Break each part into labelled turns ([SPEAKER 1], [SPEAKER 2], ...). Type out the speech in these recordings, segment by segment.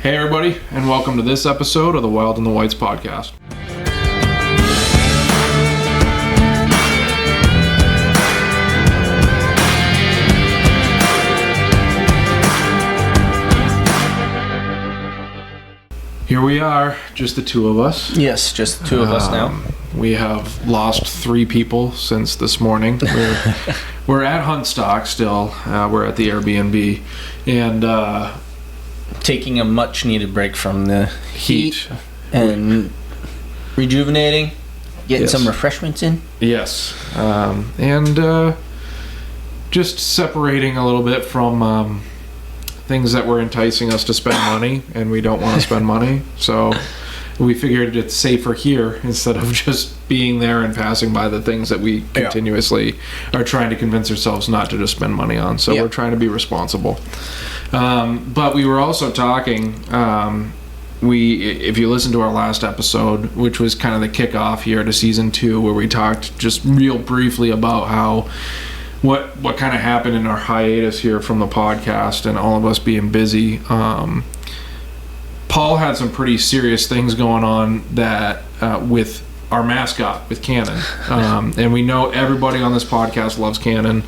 [SPEAKER 1] Hey everybody, and welcome to this episode of the Wild and the Whites podcast. Here we are, just the two of us.
[SPEAKER 2] Yes, just the two of us now.
[SPEAKER 1] We have lost 3 people since this morning. We're at Huntstock still. We're at the Airbnb, and
[SPEAKER 2] taking a much needed break from the heat and rejuvenating, getting some refreshments in.
[SPEAKER 1] Yes, and just separating a little bit from things that were enticing us to spend money, and we don't want to spend money. So we figured it's safer here instead of just being there and passing by the things that we continuously are trying to convince ourselves not to just spend money on. So we're trying to be responsible. But we were also talking, if you listen to our last episode, which was kind of the kickoff here to season 2, where we talked just real briefly about how what kind of happened in our hiatus here from the podcast and all of us being busy. Paul had some pretty serious things going on that with our Mascot, with Canon. And we know everybody on this podcast loves Canon.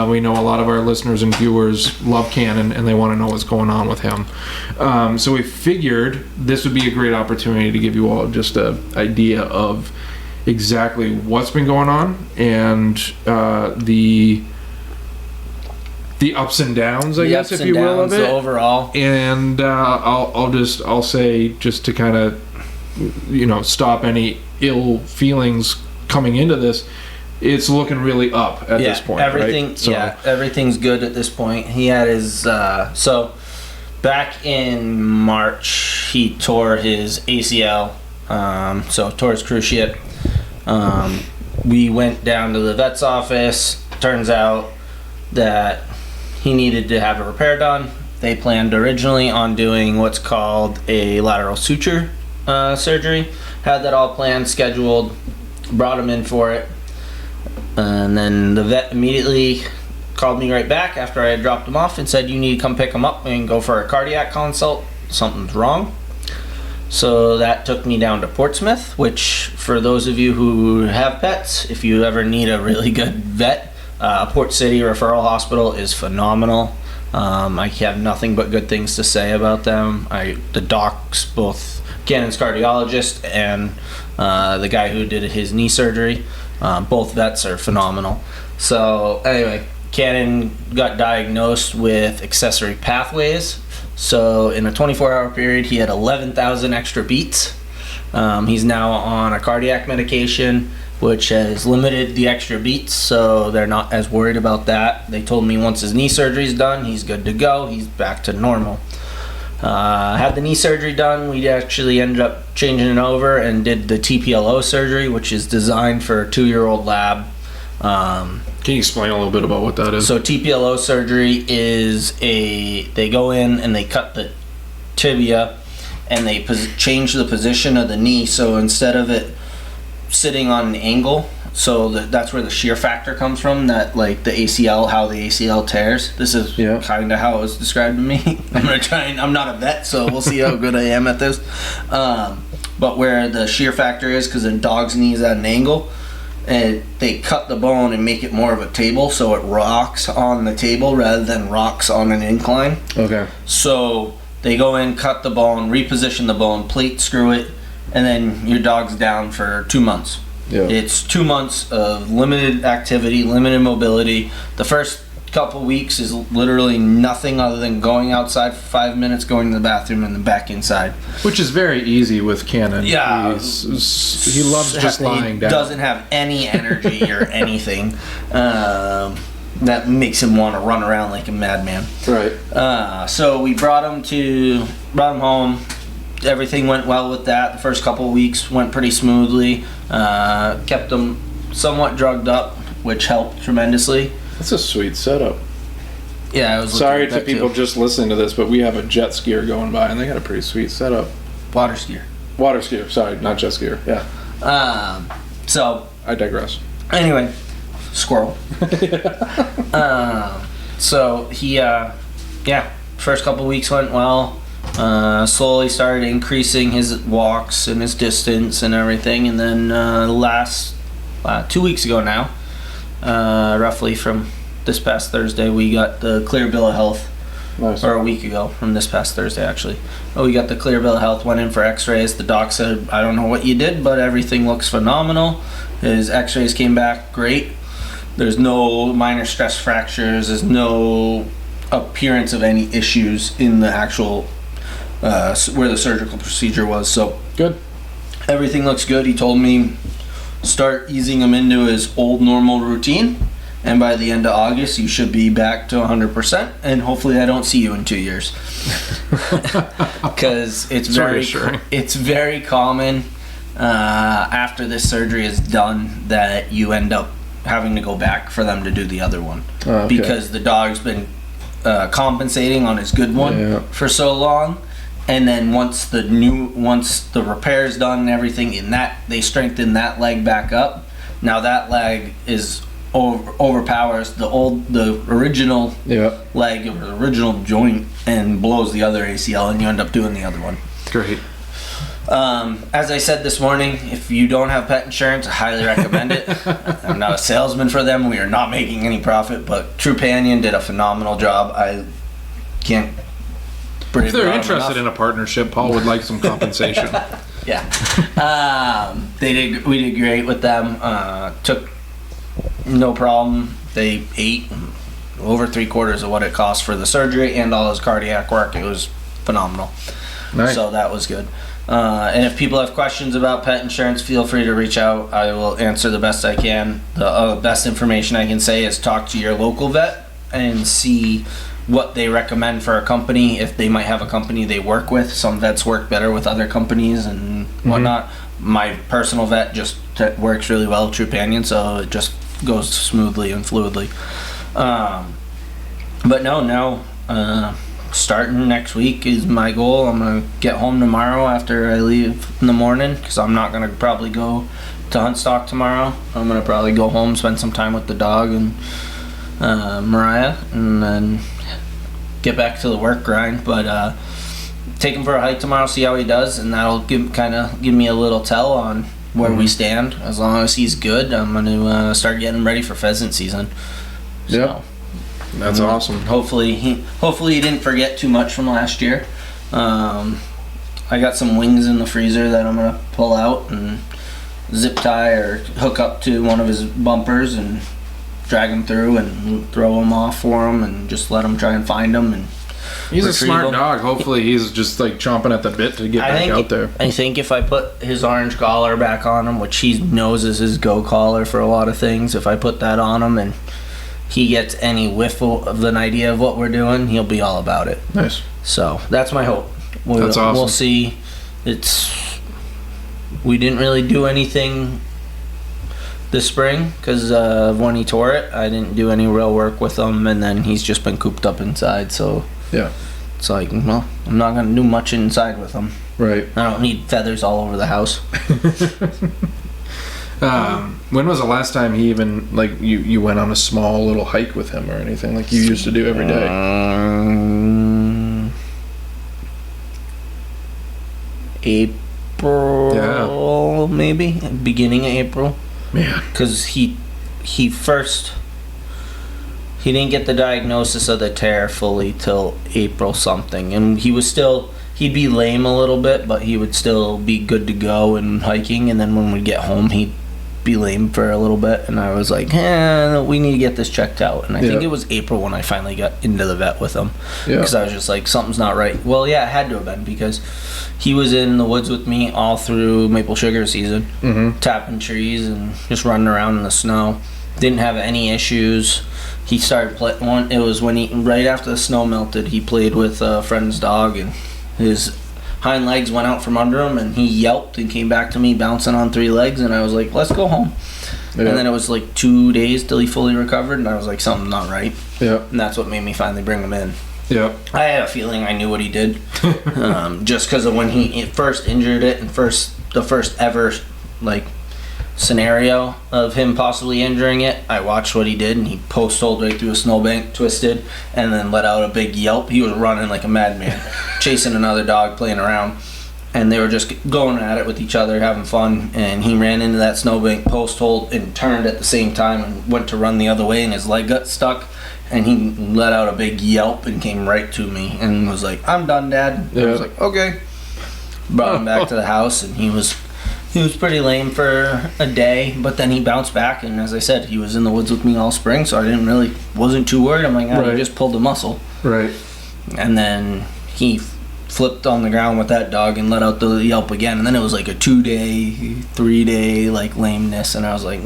[SPEAKER 1] We know a lot of our listeners and viewers love Canon, and they want to know what's going on with him. So we figured this would be a great opportunity to give you all just an idea of exactly what's been going on and the ups and downs, I guess, if you will, of it
[SPEAKER 2] overall.
[SPEAKER 1] And I'll say, just to kind of stop any ill feelings coming into this, it's looking really up at this point.
[SPEAKER 2] Everything,
[SPEAKER 1] right? So,
[SPEAKER 2] everything's good at this point. He had his so back in March he tore his ACL, so tore his cruise ship. We went down to the vet's office. Turns out that he needed to have a repair done. They planned originally on doing what's called a lateral suture surgery. Had that all planned, scheduled, brought him in for it, and then the vet immediately called me right back after I had dropped him off and said, "You need to come pick him up and go for a cardiac consult. Something's wrong." So that took me down to Portsmouth, which, for those of you who have pets, if you ever need a really good vet, Port City Referral Hospital is phenomenal. I have nothing but good things to say about them. The docs, both Canon's cardiologist and the guy who did his knee surgery, both vets are phenomenal. So anyway, Canon got diagnosed with accessory pathways. So in a 24-hour period, he had 11,000 extra beats. He's now on a cardiac medication, which has limited the extra beats, so they're not as worried about that. They told me once his knee surgery's done, he's good to go. He's back to normal. Had the knee surgery done, we actually ended up changing it over and did the TPLO surgery, which is designed for a 2-year-old lab.
[SPEAKER 1] can you explain a little bit about what that is?
[SPEAKER 2] So TPLO surgery is they go in and they cut the tibia and they change the position of the knee, so instead of it sitting on an angle, so that's where the shear factor comes from, that like the ACL, how the ACL tears. This is kind of how it was described to me. I'm gonna try and, I'm not a vet, so we'll see how good I am at this. But where the shear factor is, because a dog's knee is at an angle, and they cut the bone and make it more of a table, so it rocks on the table rather than rocks on an incline.
[SPEAKER 1] Okay.
[SPEAKER 2] So they go in, cut the bone, reposition the bone, plate screw it, and then your dog's down for 2 months. Yeah. It's 2 months of limited activity, limited mobility. The first couple weeks is literally nothing other than going outside for 5 minutes, going to the bathroom, and then back inside.
[SPEAKER 1] Which is very easy with Canon.
[SPEAKER 2] Yeah.
[SPEAKER 1] He loves just lying down.
[SPEAKER 2] He doesn't have any energy or anything that makes him want to run around like a madman.
[SPEAKER 1] Right.
[SPEAKER 2] So we brought him home. Everything went well with that. The first couple of weeks went pretty smoothly. Kept him somewhat drugged up, which helped tremendously.
[SPEAKER 1] That's a sweet setup.
[SPEAKER 2] Yeah, I was
[SPEAKER 1] sorry to people just listening to this, but we have a jet skier going by, and they got a pretty sweet setup.
[SPEAKER 2] Water skier.
[SPEAKER 1] Water skier. Sorry, not jet skier. Yeah.
[SPEAKER 2] So
[SPEAKER 1] I digress.
[SPEAKER 2] Anyway, squirrel. So he, first couple of weeks went well. Slowly started increasing his walks and his distance and everything. And then 2 weeks ago now, roughly from this past Thursday, we got the clear bill of health.
[SPEAKER 1] Nice.
[SPEAKER 2] Or a week ago from this past Thursday, actually. We got the clear bill of health, went in for x-rays. The doc said, I don't know what you did, but everything looks phenomenal. His x-rays came back great. There's no minor stress fractures. There's no appearance of any issues in the actual where the surgical procedure was. So
[SPEAKER 1] Good.
[SPEAKER 2] everything looks good. He told me start easing him into his old normal routine, and by the end of August you should be back to 100%, and hopefully I don't see you in 2 years. Because it's very common after this surgery is done that you end up having to go back for them to do the other one.
[SPEAKER 1] Okay.
[SPEAKER 2] Because the dog's been compensating on his good one for so long, and then once the repair's done and everything in that, they strengthen that leg back up. Now that leg is overpowers the original leg or the original joint and blows the other ACL, and you end up doing the other one.
[SPEAKER 1] Great.
[SPEAKER 2] As I said this morning, if you don't have pet insurance, I highly recommend it. I'm not a salesman for them. We are not making any profit, but Trupanion did a phenomenal job. I can't.
[SPEAKER 1] If they're interested in a partnership, Paul would like some compensation.
[SPEAKER 2] Yeah. We did great with them. Took no problem. They ate over 3/4 of what it cost for the surgery and all his cardiac work. It was phenomenal.
[SPEAKER 1] Nice.
[SPEAKER 2] So that was good. And if people have questions about pet insurance, feel free to reach out. I will answer the best I can. The best information I can say is talk to your local vet and see what they recommend for a company, if they might have a company they work with. Some vets work better with other companies and whatnot. My personal vet just works really well with Trupanion, so it just goes smoothly and fluidly. But no, starting next week is my goal. I'm gonna get home tomorrow after I leave in the morning, because I'm not gonna probably go to Huntstock tomorrow. I'm gonna probably go home, spend some time with the dog and Mariah, and then get back to the work grind. But take him for a hike tomorrow, see how he does, and that'll give me a little tell on where we stand. As long as he's good, I'm gonna start getting him ready for pheasant season.
[SPEAKER 1] Yep. That's awesome.
[SPEAKER 2] Hopefully he didn't forget too much from last year. I got some wings in the freezer that I'm gonna pull out and zip tie or hook up to one of his bumpers and drag him through and throw him off for him and just let him try and find him. And
[SPEAKER 1] he's a smart dog. Hopefully he's just like chomping at the bit to get back out there.
[SPEAKER 2] I think if I put his orange collar back on him, which he knows is his go collar for a lot of things, if I put that on him and he gets any whiff of an idea of what we're doing, he'll be all about it.
[SPEAKER 1] Nice.
[SPEAKER 2] So that's my hope.
[SPEAKER 1] That's awesome.
[SPEAKER 2] We'll see. We didn't really do anything this spring because when he tore it, I didn't do any real work with him, and then he's just been cooped up inside. So
[SPEAKER 1] yeah,
[SPEAKER 2] it's like, well, I'm not gonna do much inside with him.
[SPEAKER 1] Right.
[SPEAKER 2] I don't need feathers all over the house.
[SPEAKER 1] When was the last time he even, like, you went on a small little hike with him or anything like you used to do every day?
[SPEAKER 2] April, maybe beginning of April.
[SPEAKER 1] Man,
[SPEAKER 2] because he didn't get the diagnosis of the tear fully till April something, and he'd be lame a little bit, but he would still be good to go and hiking. And then when we'd get home, he'd be lame for a little bit, and I was like, we need to get this checked out. And I think it was April when I finally got into the vet with him, because I was just like, something's not right. Well, yeah, it had to have been, because he was in the woods with me all through maple sugar season, tapping trees and just running around in the snow. Didn't have any issues. He started playing. It was when right after the snow melted, he played with a friend's dog, and his hind legs went out from under him, and he yelped and came back to me bouncing on 3 legs, and I was like, let's go home. And then it was like 2 days till he fully recovered, and I was like, something's not right. And that's what made me finally bring him in. I had a feeling I knew what he did, just because of when he first injured it, and the first ever like scenario of him possibly injuring it, I watched what he did, and he post-holed right through a snowbank, twisted, and then let out a big yelp. He was running like a madman, chasing another dog, playing around, and they were just going at it with each other, having fun, and he ran into that snowbank, post-hold, and turned at the same time and went to run the other way, and his leg got stuck, and he let out a big yelp and came right to me and was like, "I'm done, Dad."
[SPEAKER 1] Yeah.
[SPEAKER 2] I was like, "Okay." Brought him back to the house, and he was pretty lame for a day, but then he bounced back, and as I said, he was in the woods with me all spring, so I wasn't too worried. I'm like, "Oh,
[SPEAKER 1] Right.
[SPEAKER 2] he just pulled a muscle."
[SPEAKER 1] Right.
[SPEAKER 2] And then he flipped on the ground with that dog and let out the yelp again, and then it was like a 2-day, 3-day like lameness, and I was like,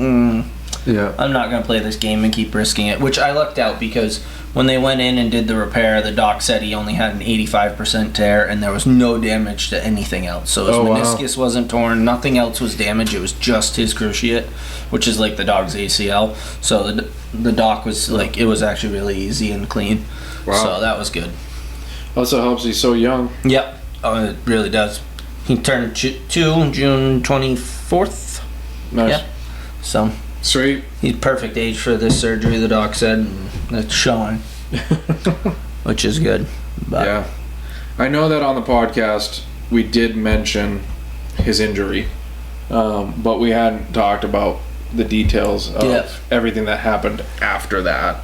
[SPEAKER 1] Yeah.
[SPEAKER 2] I'm not going to play this game and keep risking it, which I lucked out because when they went in and did the repair, the doc said he only had an 85% tear and there was no damage to anything else. So his meniscus wasn't torn, nothing else was damaged, it was just his cruciate, which is like the dog's ACL. So the doc was like, it was actually really easy and clean.
[SPEAKER 1] Wow.
[SPEAKER 2] So that was good.
[SPEAKER 1] Also helps he's so young.
[SPEAKER 2] Yep, it really does. He turned 2 June 24th.
[SPEAKER 1] Nice.
[SPEAKER 2] Yep. So
[SPEAKER 1] Sweet.
[SPEAKER 2] he's perfect age for this surgery, the doc said, and that's showing, which is good. But
[SPEAKER 1] Yeah. I know that on the podcast we did mention his injury, but we hadn't talked about the details of everything that happened after that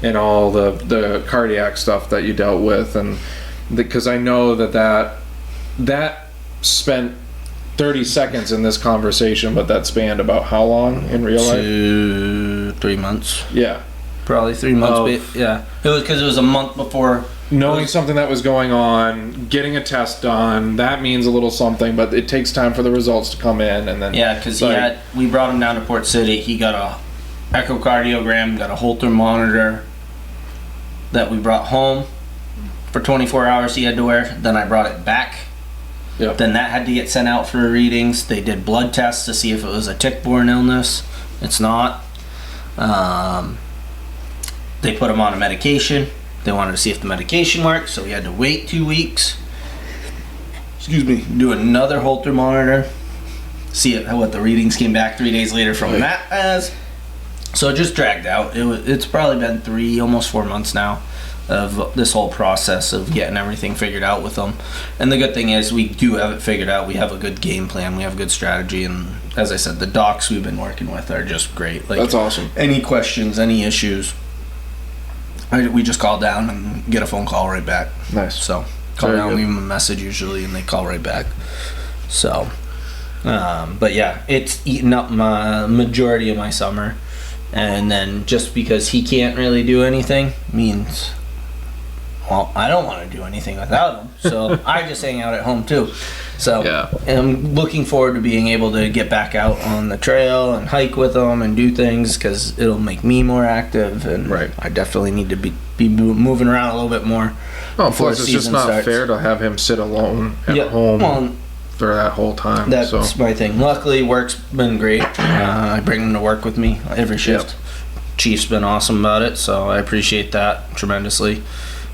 [SPEAKER 1] and all the cardiac stuff that you dealt with, and because I know that spent 30 seconds in this conversation, but that spanned about how long in real life?
[SPEAKER 2] 2-3 months.
[SPEAKER 1] Yeah.
[SPEAKER 2] Probably 3 months. But yeah. It was because it was a month before.
[SPEAKER 1] Knowing something that was going on, getting a test done, that means a little something, but it takes time for the results to come in, and then...
[SPEAKER 2] Yeah, because we brought him down to Port City. He got a echocardiogram, got a Holter monitor that we brought home for 24 hours he had to wear. Then I brought it back.
[SPEAKER 1] Yep.
[SPEAKER 2] Then that had to get sent out for readings. They did blood tests to see if it was a tick-borne illness. It's not. They put him on a medication. They wanted to see if the medication worked, so we had to wait 2 weeks. Excuse me. Do another Holter monitor. See what the readings came back 3 days later from that as. So it just dragged out. It's probably been 3, almost 4 months now of this whole process of getting everything figured out with them. And the good thing is we do have it figured out. We have a good game plan. We have a good strategy. And as I said, the docs we've been working with are just great. Like,
[SPEAKER 1] that's awesome.
[SPEAKER 2] Any questions, any issues, we just call down and get a phone call right back.
[SPEAKER 1] Nice.
[SPEAKER 2] So call
[SPEAKER 1] Very
[SPEAKER 2] down,
[SPEAKER 1] good.
[SPEAKER 2] leave them a message usually, and they call right back. So, but yeah, it's eaten up my majority of my summer. And then just because he can't really do anything means, well, I don't want to do anything without him. So I just hang out at home too. So
[SPEAKER 1] Yeah.
[SPEAKER 2] and I'm looking forward to being able to get back out on the trail and hike with him and do things because it'll make me more active. And
[SPEAKER 1] Right.
[SPEAKER 2] I definitely need to be moving around a little bit more.
[SPEAKER 1] Oh,
[SPEAKER 2] before
[SPEAKER 1] plus it's just
[SPEAKER 2] season
[SPEAKER 1] not
[SPEAKER 2] starts.
[SPEAKER 1] fair to have him sit alone at
[SPEAKER 2] Yeah,
[SPEAKER 1] home
[SPEAKER 2] well,
[SPEAKER 1] for that whole time.
[SPEAKER 2] that's
[SPEAKER 1] so
[SPEAKER 2] my thing. Luckily, work's been great. I bring him to work with me every shift.
[SPEAKER 1] Yep.
[SPEAKER 2] Chief's been awesome about it, so I appreciate that tremendously.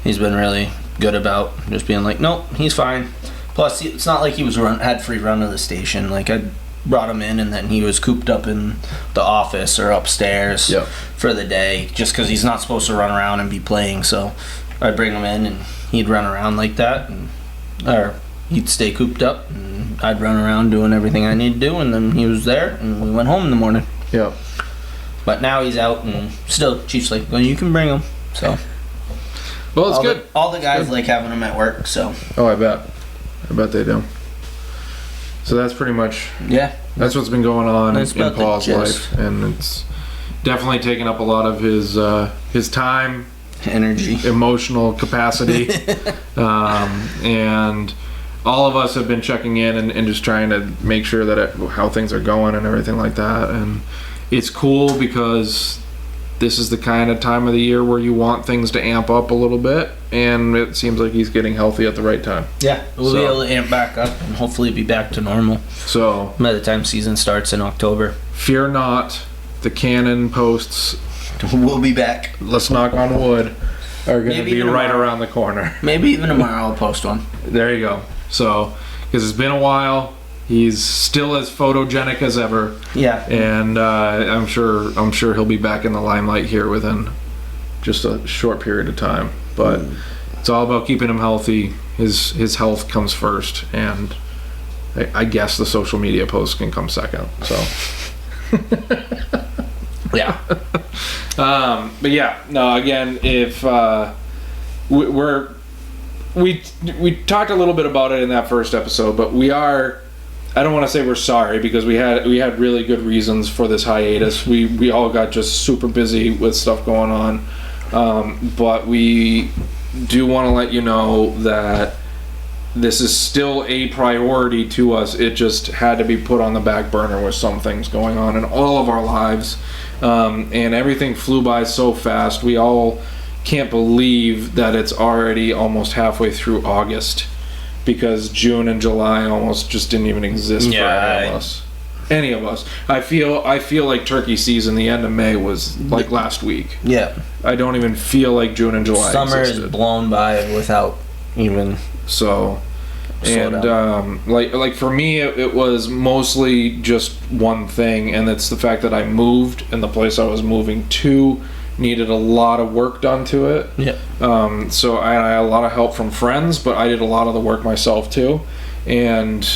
[SPEAKER 2] He's been really good about just being like, nope, he's fine. Plus, it's not like he was had free run of the station. Like, I brought him in, and then he was cooped up in the office or upstairs
[SPEAKER 1] Yep.
[SPEAKER 2] for the day, just because he's not supposed to run around and be playing. So I'd bring him in, and he'd run around like that, or he'd stay cooped up, and I'd run around doing everything I need to do, and then he was there, and we went home in the morning.
[SPEAKER 1] yeah.
[SPEAKER 2] But now he's out, and still, Chief's like, well, you can bring him. So
[SPEAKER 1] Well, it's good.
[SPEAKER 2] all the guys like having him at work. So
[SPEAKER 1] Oh, I bet they do. So that's pretty much
[SPEAKER 2] yeah,
[SPEAKER 1] that's what's been going on
[SPEAKER 2] That's
[SPEAKER 1] in
[SPEAKER 2] about the
[SPEAKER 1] Paul's
[SPEAKER 2] gist.
[SPEAKER 1] life, and it's definitely taken up a lot of his time,
[SPEAKER 2] energy.
[SPEAKER 1] emotional capacity, and all of us have been checking in and just trying to make sure that how things are going and everything like that. And it's cool because this is the kind of time of the year where you want things to amp up a little bit, and it seems like he's getting healthy at the right time.
[SPEAKER 2] Yeah, we'll be
[SPEAKER 1] So-
[SPEAKER 2] able to amp back up and hopefully be back to normal
[SPEAKER 1] So
[SPEAKER 2] by the time season starts in October.
[SPEAKER 1] fear not, the Canon posts,
[SPEAKER 2] We'll be back.
[SPEAKER 1] let's knock on wood, are going to
[SPEAKER 2] Maybe
[SPEAKER 1] be
[SPEAKER 2] even
[SPEAKER 1] right
[SPEAKER 2] tomorrow.
[SPEAKER 1] around the corner.
[SPEAKER 2] Maybe even tomorrow I'll post one.
[SPEAKER 1] There you go. So, because it's been a while, He's still as photogenic as ever.
[SPEAKER 2] Yeah.
[SPEAKER 1] And I'm sure he'll be back in the limelight here within just a short period of time. But it's all about keeping him healthy. His health comes first, and I guess the social media posts can come second. So
[SPEAKER 2] Yeah.
[SPEAKER 1] but yeah, no. Again, if we talked a little bit about it in that first episode, but we are. I don't want to say we're sorry, because we had really good reasons for this hiatus. We all got just super busy with stuff going on, but we do want to let you know that this is still a priority to us. It just had to be put on the back burner with some things going on in all of our lives, and everything flew by so fast. We all can't believe that it's already almost halfway through August, because June and July almost just didn't even exist for any of us. I feel like turkey season, the end of May, was like last week.
[SPEAKER 2] Yeah.
[SPEAKER 1] I don't even feel like June and July
[SPEAKER 2] Summer
[SPEAKER 1] existed.
[SPEAKER 2] is blown by without even.
[SPEAKER 1] So, and like for me, it was mostly just one thing, and it's the fact that I moved, and the place I was moving to needed a lot of work done to it.
[SPEAKER 2] Yeah.
[SPEAKER 1] So I had a lot of help from friends, but I did a lot of the work myself too. And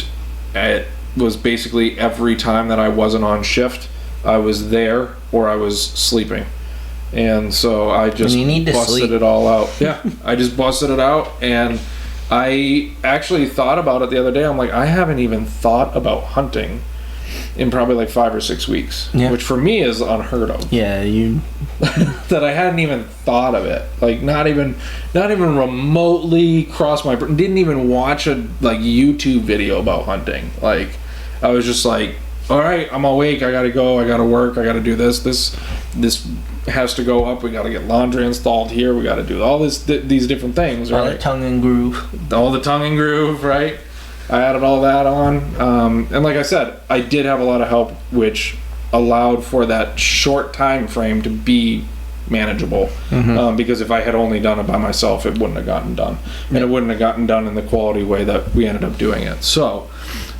[SPEAKER 1] it was basically every time that I wasn't on shift, I was there or I was sleeping. And so I just busted it all out. Yeah, I just busted it out. And I actually thought about it the other day. I'm like, I haven't even thought about hunting in probably like 5 or 6 weeks, which for me is unheard of.
[SPEAKER 2] Yeah,
[SPEAKER 1] that I hadn't even thought of it, like not even remotely crossed my. Didn't even watch a YouTube video about hunting. Like, I was just like, all right, I'm awake. I gotta go. I gotta work. I gotta do this. This has to go up. We gotta get laundry installed here. We gotta do all these different things. Right?
[SPEAKER 2] All the tongue and groove,
[SPEAKER 1] right? I added all that on, and like I said, I did have a lot of help, which allowed for that short time frame to be manageable. Because if I had only done it by myself, it wouldn't have gotten done, and it wouldn't have gotten done in the quality way that we ended up doing it. So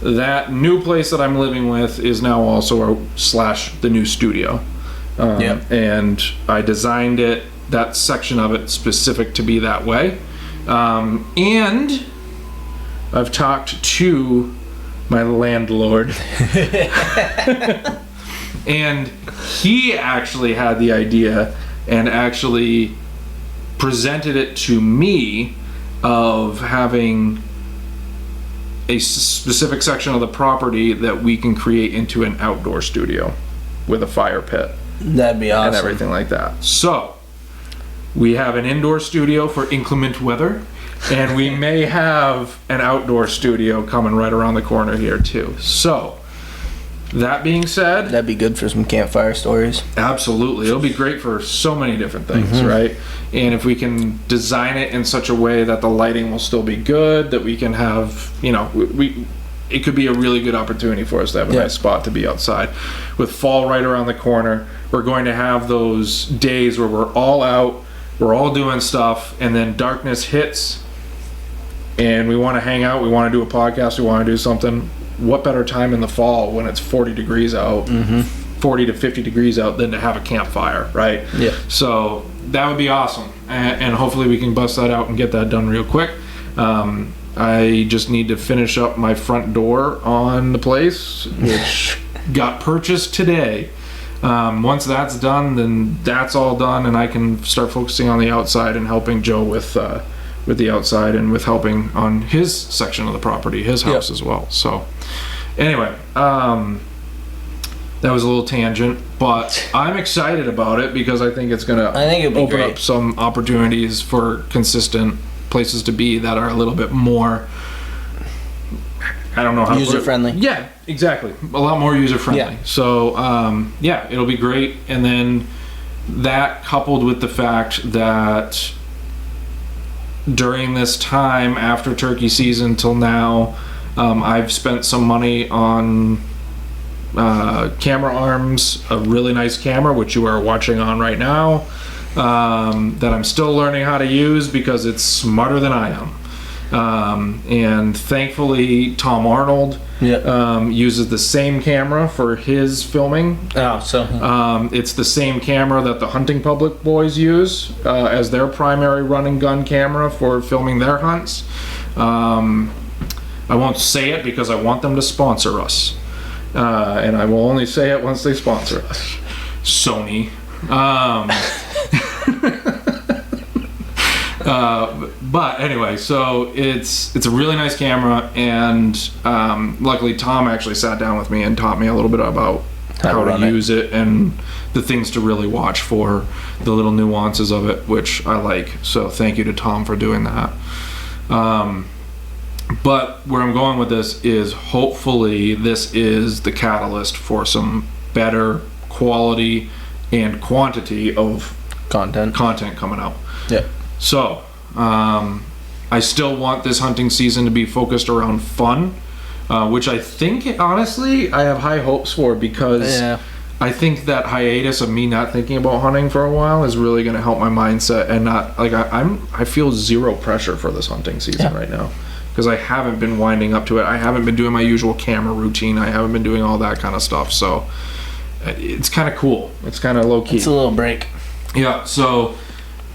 [SPEAKER 1] that new place that I'm living with is now also the new studio, and I designed it, that section of it, specific to be that way, and I've talked to my landlord and he actually had the idea and actually presented it to me of having a specific section of the property that we can create into an outdoor studio with a fire pit.
[SPEAKER 2] That'd be awesome.
[SPEAKER 1] And everything like that. So we have an indoor studio for inclement weather, and we may have an outdoor studio coming right around the corner here too. So, that being said,
[SPEAKER 2] that'd be good for some campfire stories.
[SPEAKER 1] Absolutely. It'll be great for so many different things, right? And if we can design it in such a way that the lighting will still be good, that we can have, it could be a really good opportunity for us to have a nice spot to be outside. With fall right around the corner, we're going to have those days where we're all out, we're all doing stuff, and then darkness hits, and we want to hang out, we want to do a podcast, we want to do something. What better time in the fall when it's 40 degrees out, 40 to 50 degrees out, than to have a campfire, right?
[SPEAKER 2] Yeah.
[SPEAKER 1] So that would be awesome, and hopefully we can bust that out and get that done real quick. I just need to finish up my front door on the place, which got purchased today. Once that's done, then that's all done, and I can start focusing on the outside and helping Joe with the outside, and with helping on his section of the property, his house as well. So anyway, that was a little tangent, but I'm excited about it because I think it's going to open up some opportunities for consistent places to be that are a little bit more, I don't know how
[SPEAKER 2] user-friendly.
[SPEAKER 1] Yeah, exactly. A lot more user-friendly.
[SPEAKER 2] Yeah.
[SPEAKER 1] So, it'll be great. And then that coupled with the fact that during this time after turkey season till now, I've spent some money on camera arms, a really nice camera, which you are watching on right now, that I'm still learning how to use because it's smarter than I am. And thankfully, Tom Arnold uses the same camera for his filming.
[SPEAKER 2] Oh, so
[SPEAKER 1] It's the same camera that the hunting public boys use as their primary run and gun camera for filming their hunts. I won't say it because I want them to sponsor us. And I will only say it once they sponsor us. Sony. But anyway, so it's a really nice camera, and luckily Tom actually sat down with me and taught me a little bit about how to use it and the things to really watch for, the little nuances of it, which I like. So thank you to Tom for doing that. But where I'm going with this is hopefully this is the catalyst for some better quality and quantity of content coming out.
[SPEAKER 2] Yeah.
[SPEAKER 1] So, I still want this hunting season to be focused around fun, which I think, honestly, I have high hopes for, because I think that hiatus of me not thinking about hunting for a while is really going to help my mindset, and not like I feel zero pressure for this hunting season right now, because I haven't been winding up to it. I haven't been doing my usual camera routine. I haven't been doing all that kind of stuff. So it's kind of cool. It's kind of low key.
[SPEAKER 2] It's a little break.
[SPEAKER 1] Yeah. So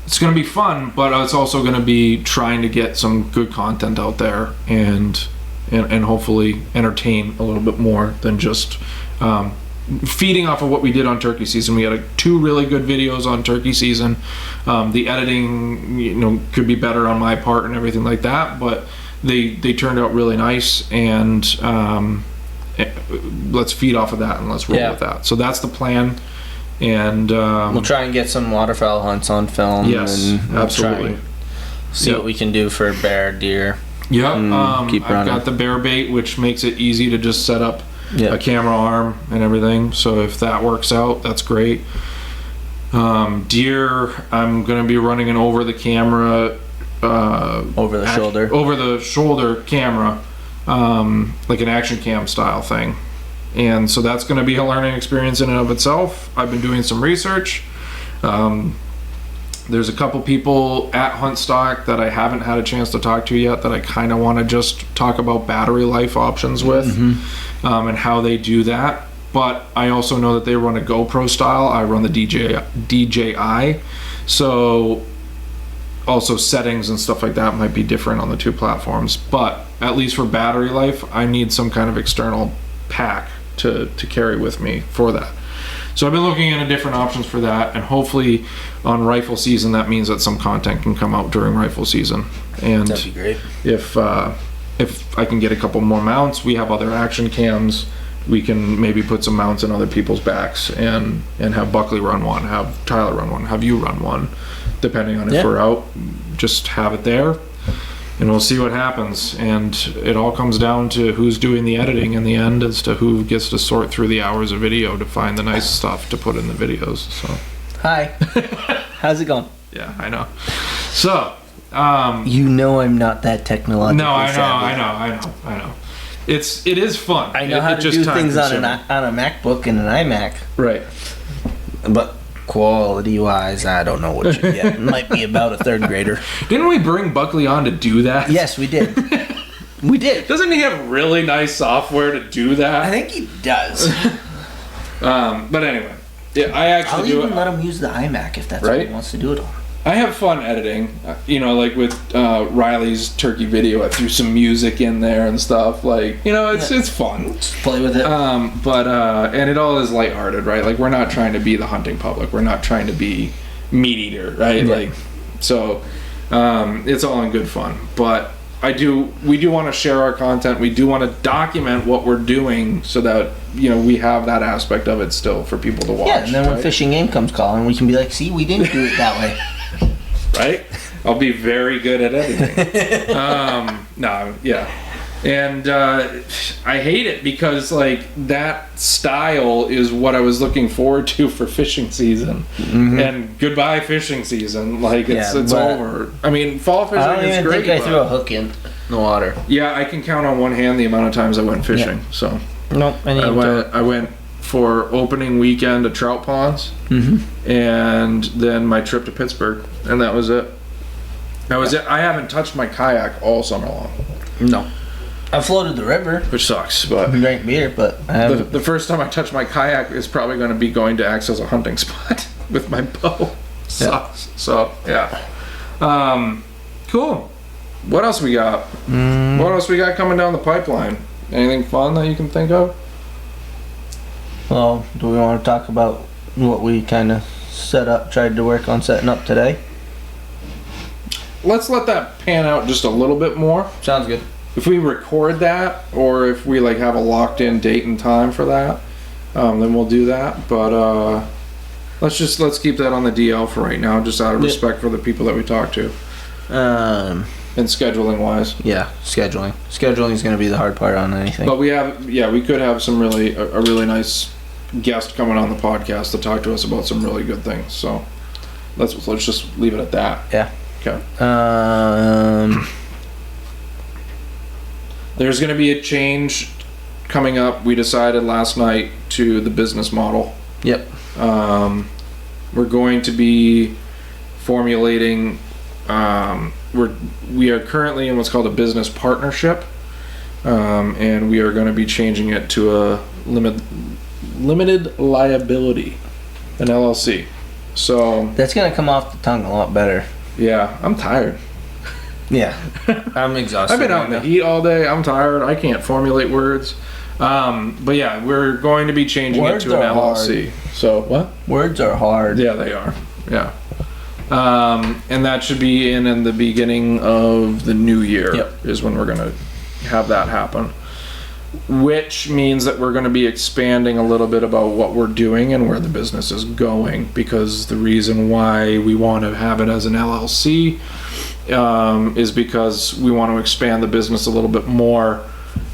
[SPEAKER 1] it's going to be fun, but it's also going to be trying to get some good content out there and hopefully entertain a little bit more than just feeding off of what we did on turkey season. We had 2 really good videos on turkey season. The editing, could be better on my part and everything like that, but they turned out really nice, and let's feed off of that and let's roll with that. So that's the plan. And
[SPEAKER 2] we'll try and get some waterfowl hunts on film.
[SPEAKER 1] Yes,
[SPEAKER 2] and we'll
[SPEAKER 1] absolutely.
[SPEAKER 2] See what we can do for bear, deer.
[SPEAKER 1] Yep. I've got the bear bait, which makes it easy to just set up a camera arm and everything. So if that works out, that's great. Deer, I'm going to be running an over the shoulder camera, like an action cam style thing. And so that's going to be a learning experience in and of itself. I've been doing some research. There's a couple people at Huntstock that I haven't had a chance to talk to yet that I kind of want to just talk about battery life options with, and how they do that. But I also know that they run a GoPro style. I run the DJI. So also settings and stuff like that might be different on the 2 platforms. But at least for battery life, I need some kind of external pack to carry with me for that. So I've been looking into different options for that, and hopefully on rifle season that means that some content can come out during rifle season. And
[SPEAKER 2] that'd be great.
[SPEAKER 1] If I can get a couple more mounts, we have other action cams, we can maybe put some mounts in other people's backs and have Buckley run one, have Tyler run one, have you run one, depending on if we're out. Just have it there, and we'll see what happens. And it all comes down to who's doing the editing in the end, as to who gets to sort through the hours of video to find the nice stuff to put in the videos. So
[SPEAKER 2] hi. How's it going?
[SPEAKER 1] Yeah, I know. So
[SPEAKER 2] I'm not that technological.
[SPEAKER 1] No, I know. It is fun.
[SPEAKER 2] I know how to do things on a MacBook and an iMac.
[SPEAKER 1] Right.
[SPEAKER 2] But quality wise, I don't know what you get. It might be about a 3rd grader.
[SPEAKER 1] Didn't we bring Buckley on to do that?
[SPEAKER 2] Yes, we did. We did.
[SPEAKER 1] Doesn't he have really nice software to do that?
[SPEAKER 2] I think he does.
[SPEAKER 1] But anyway, I'll
[SPEAKER 2] even let him use the iMac if that's what he wants to do it on.
[SPEAKER 1] I have fun editing, like with Riley's turkey video. I threw some music in there and stuff. It's fun.
[SPEAKER 2] Just play with it.
[SPEAKER 1] And it all is lighthearted, right? Like, we're not trying to be the hunting public. We're not trying to be Meat Eater, right? Yeah. It's all in good fun. But we do want to share our content. We do want to document what we're doing so that we have that aspect of it still for people to watch.
[SPEAKER 2] Yeah, and then when Fishing Game comes calling, we can be like, see, we didn't do it that way.
[SPEAKER 1] Right? I'll be very good at editing. And I hate it because that style is what I was looking forward to for fishing season. And goodbye fishing season. It's over. I mean, fall fishing is great. I don't even think
[SPEAKER 2] I threw a hook in the water.
[SPEAKER 1] Yeah, I can count on one hand the amount of times I went fishing. Yeah. So
[SPEAKER 2] nope,
[SPEAKER 1] I went for opening weekend at trout ponds, and then my trip to Pittsburgh, and that was it. I haven't touched my kayak all summer long,
[SPEAKER 2] No. I floated the river.
[SPEAKER 1] which sucks. But
[SPEAKER 2] Drank beer, but I haven't.
[SPEAKER 1] the first time I touch my kayak is probably going to be going to access a hunting spot with my bow. Sucks. So yeah. Cool. What else we got? What else we got coming down the pipeline? Anything fun that you can think of?
[SPEAKER 2] Well, do we want to talk about what we kind of tried to work on setting up today?
[SPEAKER 1] Let's let that pan out just a little bit more.
[SPEAKER 2] Sounds good.
[SPEAKER 1] If we record that, or if we like have a locked in date and time for that, then we'll do that. But let's keep that on the DL for right now, just out of respect for the people that we talk to. And scheduling wise.
[SPEAKER 2] Yeah, scheduling. Scheduling is going to be the hard part on anything.
[SPEAKER 1] But we could have some a really nice guest coming on the podcast to talk to us about some really good things. So let's just leave it at that.
[SPEAKER 2] Yeah.
[SPEAKER 1] Okay. There's going to be a change coming up. We decided last night to the business model.
[SPEAKER 2] Yep.
[SPEAKER 1] We're going to be formulating. We are currently in what's called a business partnership, and we are going to be changing it to a limited liability, an LLC. So
[SPEAKER 2] that's going to come off the tongue a lot better.
[SPEAKER 1] Yeah, I'm tired.
[SPEAKER 2] Yeah, I'm exhausted.
[SPEAKER 1] I've been out in the heat all day. I'm tired. I can't formulate words. But yeah, we're going to be changing it to an LLC.
[SPEAKER 2] Hard.
[SPEAKER 1] So what?
[SPEAKER 2] Words are hard.
[SPEAKER 1] Yeah, they are. Yeah. And that should be in the beginning of the new year.
[SPEAKER 2] Yep.
[SPEAKER 1] Is when we're going to have that happen. Which means that we're going to be expanding a little bit about what we're doing and where the business is going, because the reason why we want to have it as an LLC is because we want to expand the business a little bit more,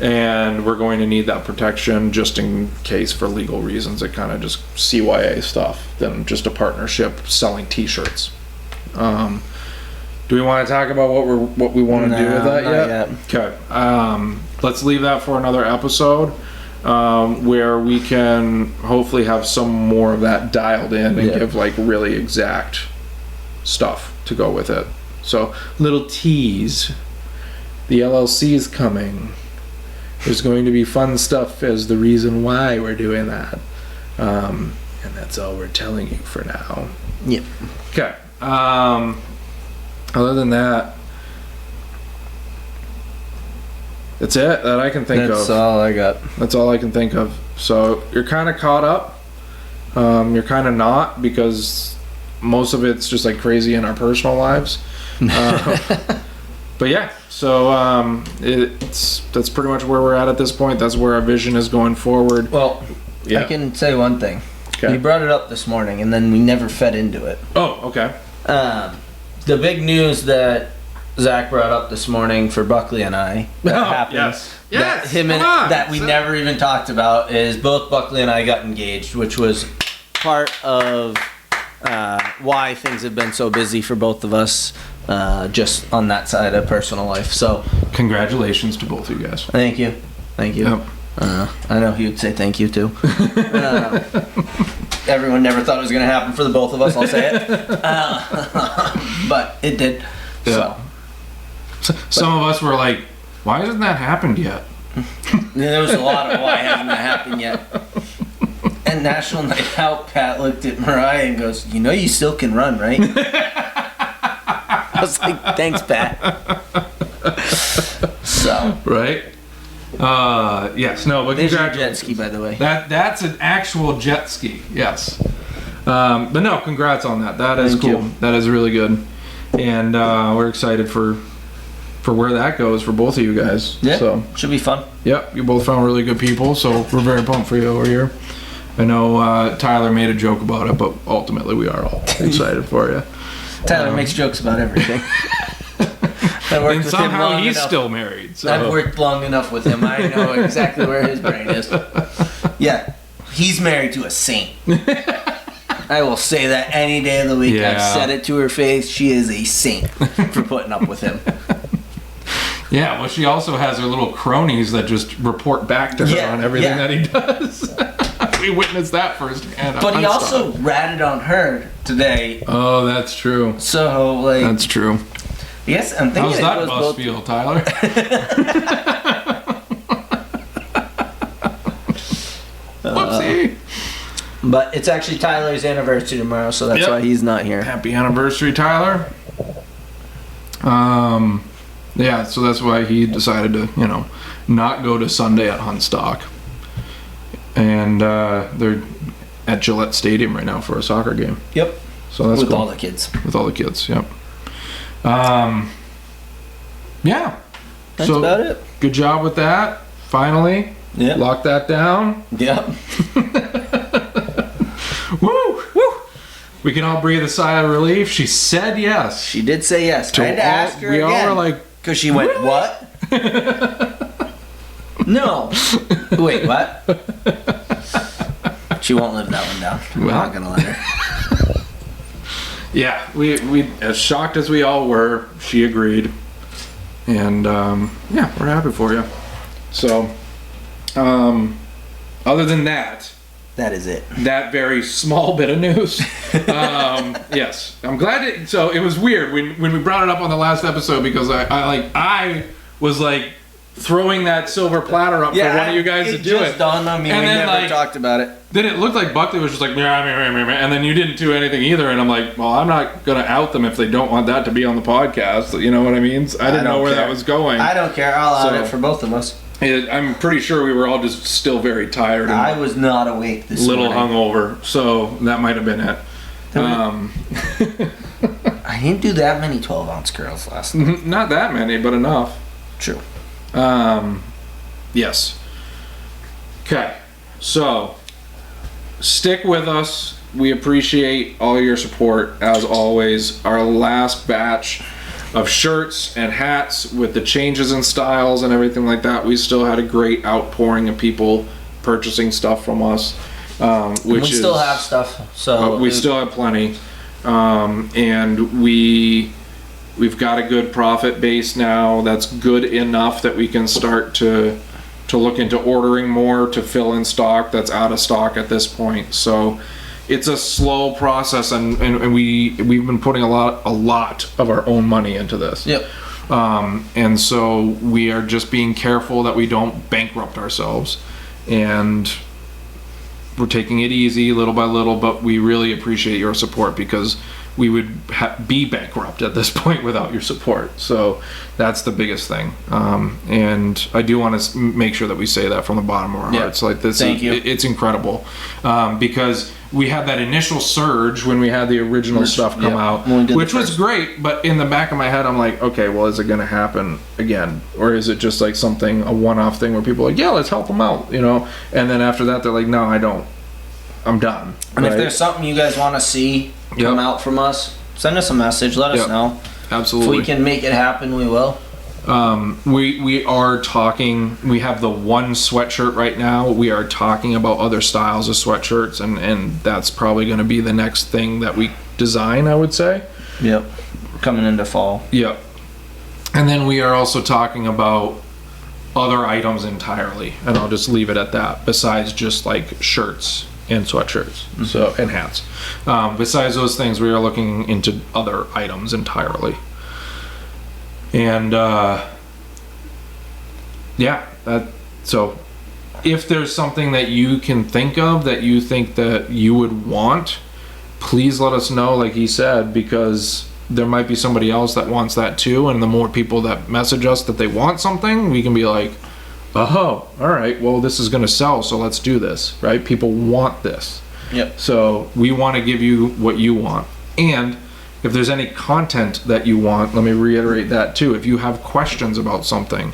[SPEAKER 1] and we're going to need that protection just in case for legal reasons. It kind of just CYA stuff than just a partnership selling t-shirts. Do we want to talk about what we want to do with that yet? Okay. Let's leave that for another episode, where we can hopefully have some more of that dialed in and give like really exact stuff to go with it. So, little tease. The LLC is coming. There's going to be fun stuff as the reason why we're doing that. And that's all we're telling you for now.
[SPEAKER 2] Yep.
[SPEAKER 1] Okay. Other than that, that's it that I can think of.
[SPEAKER 2] That's all I got.
[SPEAKER 1] That's all I can think of. So you're kind of caught up. You're kind of not, because most of it's just like crazy in our personal lives. But yeah, so that's pretty much where we're at this point. That's where our vision is going forward.
[SPEAKER 2] Well, I can say one thing.
[SPEAKER 1] Okay.
[SPEAKER 2] We brought it up this morning, and then we never fed into it.
[SPEAKER 1] Oh, okay.
[SPEAKER 2] The big news that Zach brought up this morning for Buckley and I happened.
[SPEAKER 1] Yes.
[SPEAKER 2] That we never even talked about is both Buckley and I got engaged, which was part of why things have been so busy for both of us, just on that side of personal life. So
[SPEAKER 1] congratulations to both of you guys.
[SPEAKER 2] Thank you. Yep. I know he would say thank you too. Everyone never thought it was going to happen for the both of us, I'll say it. But it did.
[SPEAKER 1] Yeah. So some of us were like, why hasn't that happened yet?
[SPEAKER 2] There was a lot of why hasn't that happened yet. And National Night Out, Pat looked at Mariah and goes, you know you still can run, right? I was like, thanks, Pat. So.
[SPEAKER 1] Right? Yes, no, but
[SPEAKER 2] there's your jet ski, by the way.
[SPEAKER 1] That's an actual jet ski, yes. But no, congrats on that. That is cool. That is really good. And we're excited for where that goes for both of you guys.
[SPEAKER 2] Yeah,
[SPEAKER 1] so
[SPEAKER 2] should be fun.
[SPEAKER 1] Yep, you both found really good people, so we're very pumped for you over here. I know Tyler made a joke about it, but ultimately we are all excited for you.
[SPEAKER 2] Tyler makes jokes about everything.
[SPEAKER 1] And somehow he's still married. So.
[SPEAKER 2] I've worked long enough with him. I know exactly where his brain is. Yeah, he's married to a saint. I will say that any day of the week.
[SPEAKER 1] Yeah.
[SPEAKER 2] I've said it to her face. She is a saint for putting up with him.
[SPEAKER 1] Yeah, well, she also has her little cronies that just report back to her on everything that he does. We witnessed that firsthand.
[SPEAKER 2] But he also ratted on her today.
[SPEAKER 1] Oh, that's true.
[SPEAKER 2] So, like...
[SPEAKER 1] That's true.
[SPEAKER 2] Yes, I'm thinking
[SPEAKER 1] How's that bus feel, Tyler? Whoopsie.
[SPEAKER 2] But it's actually Tyler's anniversary tomorrow, so that's why he's not here.
[SPEAKER 1] Happy anniversary, Tyler. Yeah, so that's why he decided to, not go to Sunday at Huntstock. And they're at Gillette Stadium right now for a soccer game.
[SPEAKER 2] Yep.
[SPEAKER 1] So that's
[SPEAKER 2] with
[SPEAKER 1] cool.
[SPEAKER 2] all the kids.
[SPEAKER 1] With all the kids, yep. Yeah.
[SPEAKER 2] That's about it.
[SPEAKER 1] Good job with that. Finally.
[SPEAKER 2] Yeah.
[SPEAKER 1] Lock that down.
[SPEAKER 2] Yep.
[SPEAKER 1] Woo! Woo! We can all breathe a sigh of relief. She said yes.
[SPEAKER 2] She did say yes. I had to ask her again.
[SPEAKER 1] We all were like...
[SPEAKER 2] Because she went, really? What? No. Wait, what? She won't live that one down. We're not going to let her.
[SPEAKER 1] Yeah, we as shocked as we all were, she agreed. And, yeah, we're happy for you. So, other than that...
[SPEAKER 2] That is it.
[SPEAKER 1] That very small bit of news. Yes, I'm glad. So it was weird when we brought it up on the last episode because I was like throwing that silver platter up for one of you guys to do it.
[SPEAKER 2] It just dawned on me.
[SPEAKER 1] And
[SPEAKER 2] we
[SPEAKER 1] then,
[SPEAKER 2] never talked about it.
[SPEAKER 1] Then it looked like Buckley was just like, and then you didn't do anything either. And I'm like, well, I'm not gonna out them if they don't want that to be on the podcast. You know what I mean? I didn't know where that was going.
[SPEAKER 2] I don't care. I'll out it for both of us.
[SPEAKER 1] I'm pretty sure we were all just still very tired.
[SPEAKER 2] I was not awake this morning.
[SPEAKER 1] Little hungover, so that might have been it.
[SPEAKER 2] I didn't do that many 12-ounce girls last night.
[SPEAKER 1] Not that many, but enough.
[SPEAKER 2] True.
[SPEAKER 1] Yes. Okay, so stick with us. We appreciate all your support, as always. Our last batch of shirts and hats with the changes in styles and everything like that, we still had a great outpouring of people purchasing stuff from us, which we
[SPEAKER 2] still have stuff, so
[SPEAKER 1] we still have plenty, and we've got a good profit base now that's good enough that we can start to look into ordering more to fill in stock that's out of stock at this point. So it's a slow process, and we've been putting a lot of our own money into this.
[SPEAKER 2] Yep.
[SPEAKER 1] And so we are just being careful that we don't bankrupt ourselves, and we're taking it easy little by little, but we really appreciate your support because we would be bankrupt at this point without your support. So that's the biggest thing. And I do want to make sure that we say that from the bottom of our hearts. Like this,
[SPEAKER 2] Thank you.
[SPEAKER 1] It's incredible because we had that initial surge when we had the original stuff come out, which was great. But in the back of my head, I'm like, okay, well, is it going to happen again, or is it just like a one-off thing where people are like, yeah, let's help them out, And then after that, they're like, no, I don't. I'm done.
[SPEAKER 2] And if there's something you guys want to see come out from us, send us a message. Let us know.
[SPEAKER 1] Absolutely.
[SPEAKER 2] If we can make it happen, we will.
[SPEAKER 1] We are talking. We have the one sweatshirt right now. We are talking about other styles of sweatshirts, and that's probably going to be the next thing that we design, I would say.
[SPEAKER 2] Yep. Coming into fall.
[SPEAKER 1] Yep. And then we are also talking about other items entirely, and I'll just leave it at that. Besides just like shirts and sweatshirts, so and hats. Besides those things, we are looking into other items entirely. And so if there's something that you can think of that you think that you would want, please let us know, like he said, because there might be somebody else that wants that too, and the more people that message us that they want something, we can be like, oh, all right, well, this is going to sell, so let's do this, right? People want this.
[SPEAKER 2] Yep.
[SPEAKER 1] So we want to give you what you want. And if there's any content that you want, let me reiterate that too. If you have questions about something,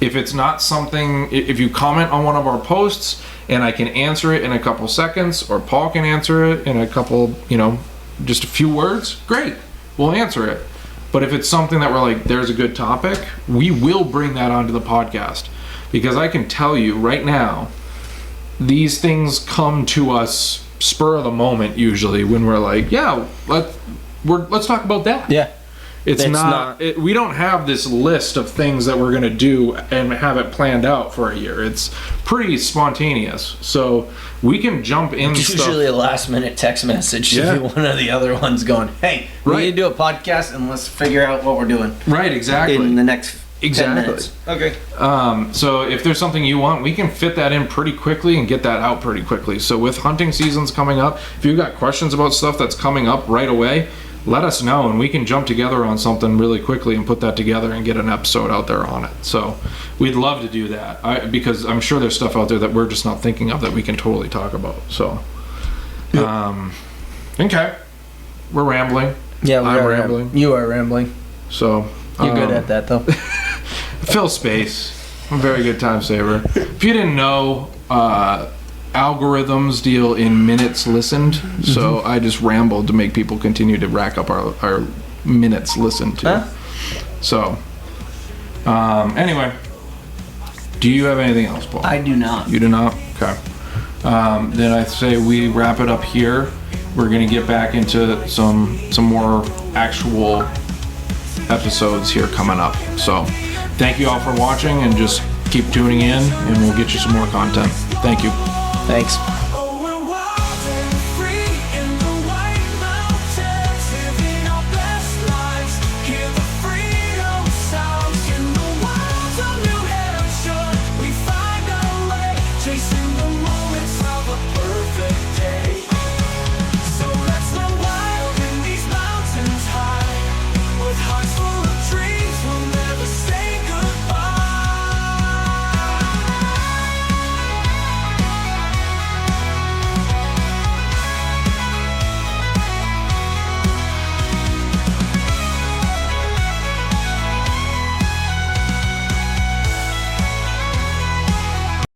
[SPEAKER 1] if it's not something, if you comment on one of our posts and I can answer it in a couple seconds, or Paul can answer it in a couple, just a few words, great, we'll answer it. But if it's something that we're like, there's a good topic, we will bring that onto the podcast. Because I can tell you right now, these things come to us spur of the moment usually when we're like, yeah, let's talk about that.
[SPEAKER 2] Yeah.
[SPEAKER 1] It's not we don't have this list of things that we're going to do and have it planned out for a year. It's pretty spontaneous. So we can jump in
[SPEAKER 2] It's
[SPEAKER 1] stuff.
[SPEAKER 2] usually a last minute text message to one of the other ones going, hey, we need to do a podcast and let's figure out what we're doing.
[SPEAKER 1] Right, exactly.
[SPEAKER 2] In the next 10 minutes.
[SPEAKER 1] Okay. So if there's something you want, we can fit that in pretty quickly and get that out pretty quickly. So with hunting seasons coming up, if you've got questions about stuff that's coming up right away, let us know and we can jump together on something really quickly and put that together and get an episode out there on it. So we'd love to do that because I'm sure there's stuff out there that we're just not thinking of that we can totally talk about. So, okay, we're rambling.
[SPEAKER 2] Yeah,
[SPEAKER 1] I'm rambling.
[SPEAKER 2] You are rambling.
[SPEAKER 1] So
[SPEAKER 2] you're good at that though.
[SPEAKER 1] Fill space. I'm a very good time saver. If you didn't know, algorithms deal in minutes listened, so I just rambled to make people continue to rack up our minutes listened to.
[SPEAKER 2] Huh?
[SPEAKER 1] So, anyway, do you have anything else, Paul?
[SPEAKER 2] I do not.
[SPEAKER 1] You do not? Okay. Then I say we wrap it up here. We're gonna get back into some more actual episodes here coming up. So, thank you all for watching and just keep tuning in and we'll get you some more content. Thank you.
[SPEAKER 2] Thanks.